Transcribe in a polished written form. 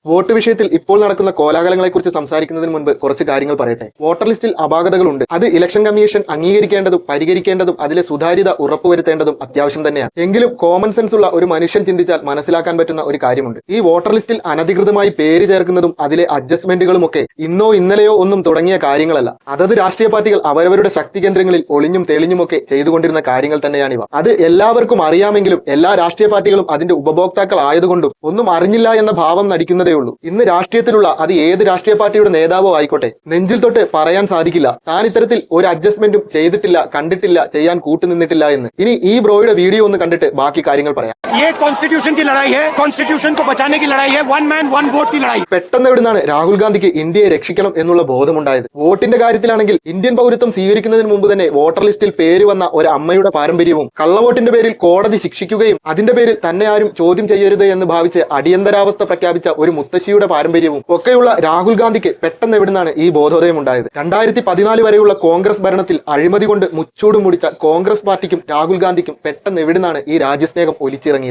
Vote വിഷയത്തിൽ ഇപ്പോൾ നടക്കുന്ന കോലാഹലങ്ങളെക്കുറിച്ച് സംസാരിക്കുന്നതിന് മുൻപ് കുറച്ച് കാര്യങ്ങൾ പറയട്ടെ. വോട്ടർ ലിസ്റ്റിൽ അപാകതകളുണ്ട്. അത് ഇലക്ഷൻ കമ്മീഷൻ അംഗീകരിക്കേണ്ടതും പരിഹരിക്കേണ്ടതും അതിലെ സുതാര്യത ഉറപ്പുവരുത്തേണ്ടതും അത്യാവശ്യം തന്നെയാണ്. എങ്കിലും കോമൺ സെൻസ് ഉള്ള ഒരു മനുഷ്യൻ ചിന്തിച്ചാൽ മനസ്സിലാക്കാൻ പറ്റുന്ന ഒരു കാര്യമുണ്ട്. ഈ വോട്ടർ ലിസ്റ്റിൽ അനധികൃതമായി പേര് ചേർക്കുന്നതും അതിലെ അഡ്ജസ്റ്റ്മെന്റുകളും ഒക്കെ ഇന്നോ ഇന്നലെയോ ഒന്നും തുടങ്ങിയ കാര്യങ്ങളല്ല. അതത് രാഷ്ട്രീയ പാർട്ടികൾ അവരവരുടെ ശക്തി കേന്ദ്രങ്ങളിൽ ഒളിഞ്ഞും തെളിഞ്ഞുമൊക്കെ ചെയ്തുകൊണ്ടിരുന്ന കാര്യങ്ങൾ തന്നെയാണിവ. അത് എല്ലാവർക്കും അറിയാമെങ്കിലും എല്ലാ രാഷ്ട്രീയ പാർട്ടികളും അതിന്റെ ഉപഭോക്താക്കൾ ആയതുകൊണ്ടും ഒന്നും അറിഞ്ഞില്ല എന്ന ഭാവം നടിക്കുന്നതേ ഉള്ളൂ. ഇന്ന് രാഷ്ട്രീയത്തിലുള്ള അത് ഏത് രാഷ്ട്രീയ പാർട്ടിയുടെ നേതാവോ ആയിക്കോട്ടെ, നെഞ്ചിൽ തൊട്ട് പറയാൻ സാധിക്കില്ല താൻ ഇത്തരത്തിൽ ഒരു അഡ്ജസ്റ്റ്മെന്റും ചെയ്തിട്ടില്ല, കണ്ടിട്ടില്ല, ചെയ്യാൻ കൂട്ടുനിന്നിട്ടില്ല എന്ന്. ഇനി ഈ ബ്രോയുടെ വീഡിയോ ഒന്ന് കണ്ടിട്ട് ബാക്കി കാര്യങ്ങൾ പറയാം. പെട്ടെന്ന് എവിടുന്നാണ് രാഹുൽ ഗാന്ധിക്ക് ഇന്ത്യയെ രക്ഷിക്കണം എന്നുള്ള ബോധമുണ്ടായത്? വോട്ടിന്റെ കാര്യത്തിലാണെങ്കിൽ ഇന്ത്യൻ പൗരത്വം സ്വീകരിക്കുന്നതിന് മുമ്പ് തന്നെ വോട്ടർ ലിസ്റ്റിൽ പേര് വന്ന ഒരു അമ്മയുടെ പാരമ്പര്യവും കള്ളവോട്ടിന്റെ പേരിൽ കോടതി ശിക്ഷിക്കുകയും അതിന്റെ പേരിൽ തന്നെ ആരും ചോദ്യം ചെയ്യരുത് എന്ന് ഭാവിച്ച് അടിയന്തരാവസ്ഥ പ്രഖ്യാപിച്ച ഒരു മുത്തശ്ശിയുടെ പാരമ്പര്യവും ഒക്കെയുള്ള രാഹുൽ ഗാന്ധിക്ക് പെട്ടെന്ന് എവിടുന്നാണ് ഈ ബോധോദയം ഉണ്ടായത്? 2014 വരെയുള്ള കോൺഗ്രസ് ഭരണത്തിൽ അഴിമതി കൊണ്ട് മുച്ചൂടും മുടിച്ച കോൺഗ്രസ് പാർട്ടിക്കും രാഹുൽ ഗാന്ധിക്കും പെട്ടെന്ന് എവിടുന്നാണ് ഈ രാജ്യസ്നേഹം ഒലിച്ചിറങ്ങിയത്?